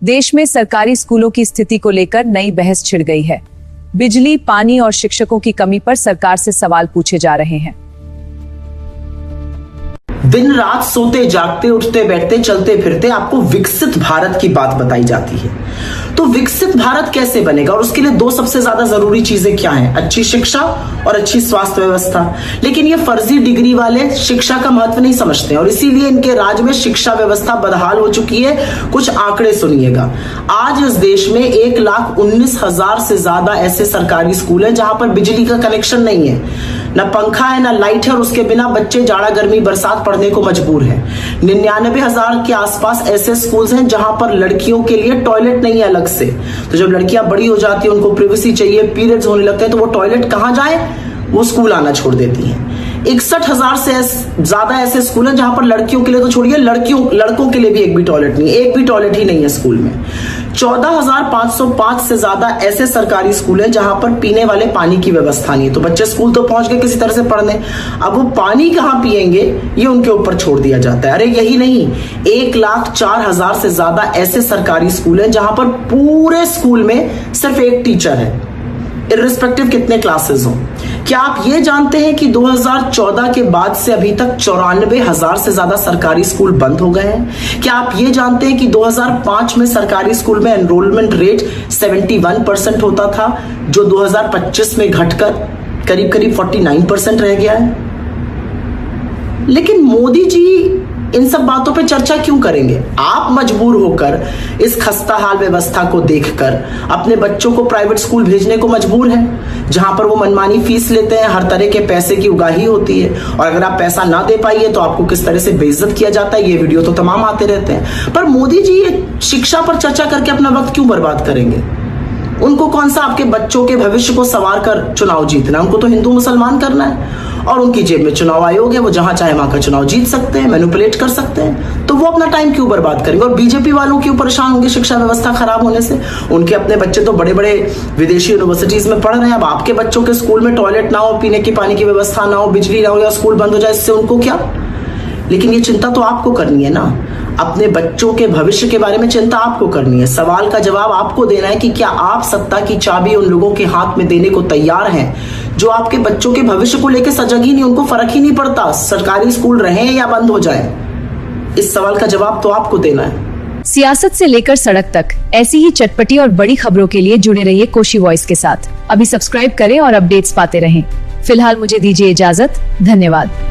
देश में सरकारी स्कूलों की स्थिति को लेकर नई बहस छिड़ गई है। बिजली, पानी और शिक्षकों की कमी पर सरकार से सवाल पूछे जा रहे हैं। दिन रात सोते जागते उठते बैठते चलते फिरते आपको विकसित भारत की बात बताई जाती है। तो विकसित भारत कैसे बनेगा और उसके लिए दो सबसे ज्यादा जरूरी चीजें क्या हैं? अच्छी शिक्षा और अच्छी स्वास्थ्य व्यवस्था। लेकिन ये फर्जी डिग्री वाले शिक्षा का महत्व नहीं समझते और इसीलिए इनके राज्य में शिक्षा व्यवस्था बदहाल हो चुकी है। कुछ आंकड़े सुनिएगा। आज इस देश में 1,19,000 से ज्यादा ऐसे सरकारी स्कूल हैं जहां पर बिजली का कनेक्शन नहीं है, ना पंखा है ना लाइट है और उसके बिना बच्चे जाड़ा गर्मी बरसात पढ़ने को मजबूर है। 99,000 के आसपास ऐसे स्कूल्स हैं जहां पर लड़कियों के लिए टॉयलेट नहीं है अलग से। तो जब लड़कियां बड़ी हो जाती हैं, उनको प्राइवेसी चाहिए, पीरियड्स होने लगते हैं, तो वो टॉयलेट कहां जाए? वो स्कूल आना छोड़ देती हैं। 61,000 से ज्यादा ऐसे स्कूल हैं जहां पर लड़कियों के लिए तो छोड़िए, लड़कों के लिए भी एक भी टॉयलेट नहीं है, एक भी टॉयलेट ही नहीं है स्कूल में। 14,505 से ज्यादा ऐसे सरकारी स्कूल हैं जहां पर पीने वाले पानी की व्यवस्था नहीं है। तो बच्चे स्कूल तो पहुंच गए किसी तरह से पढ़ने, अब वो पानी कहां पिएंगे ये उनके ऊपर छोड़ दिया जाता है। अरे यही नहीं, 1,04,000 से ज्यादा ऐसे सरकारी स्कूल हैं जहां पर पूरे स्कूल में सिर्फ एक टीचर है, इर्रिस्पेक्टिव कितने क्लासेस हो। क्या आप ये जानते हैं कि 2014 के बाद से अभी तक 94,000 से ज्यादा सरकारी स्कूल बंद हो गए हैं? क्या आप ये जानते हैं कि 2005 में सरकारी स्कूल में एनरोलमेंट रेट 71% होता था, जो 2025 में घटकर करीब करीब 49% रह गया है? लेकिन मोदी जी इन सब बातों पे चर्चा क्यों करेंगे? आप मजबूर होकर इस खस्ताहाल व्यवस्था को देखकर अपने बच्चों को प्राइवेट स्कूल भेजने को मजबूर हैं, जहां पर वो मनमानी फीस लेते हैं, हर तरह के पैसे की उगाही होती है और अगर आप पैसा ना दे पाइए तो आपको किस तरह से बेइज्जत किया जाता है, ये वीडियो तो तमाम आते रहते हैं। पर मोदी जी ये शिक्षा पर चर्चा करके अपना वक्त क्यों बर्बाद करेंगे? उनको कौन सा आपके बच्चों के भविष्य को संवार कर चुनाव जीतना? उनको तो हिंदू मुसलमान करना है और उनकी जेब में चुनाव आयोग है, वो जहां चाहे वहां का चुनाव जीत सकते हैं, मैनिपुलेट कर सकते हैं। तो वो अपना टाइम क्यों बर्बाद करेंगे? और बीजेपी वालों क्यों परेशान होंगे शिक्षा व्यवस्था खराब होने से? उनके अपने बच्चे तो बड़े बड़े विदेशी यूनिवर्सिटीज में पढ़ रहे हैं। अब आपके बच्चों के स्कूल में टॉयलेट ना हो, पीने की पानी की व्यवस्था ना हो, बिजली ना हो या स्कूल बंद हो जाए, इससे उनको क्या? लेकिन ये चिंता तो आपको करनी है ना, अपने बच्चों के भविष्य के बारे में चिंता आपको करनी है। सवाल का जवाब आपको देना है कि क्या आप सत्ता की चाबी उन लोगों के हाथ में देने को तैयार हैं जो आपके बच्चों के भविष्य को लेकर सजग ही नहीं, उनको फर्क ही नहीं पड़ता सरकारी स्कूल रहे या बंद हो जाए। इस सवाल का जवाब तो आपको देना है। सियासत से लेकर सड़क तक ऐसी ही चटपटी और बड़ी खबरों के लिए जुड़े रहिए कोशी वॉइस के साथ। अभी सब्सक्राइब करें और अपडेट्स पाते रहें। फिलहाल मुझे दीजिए इजाजत। धन्यवाद।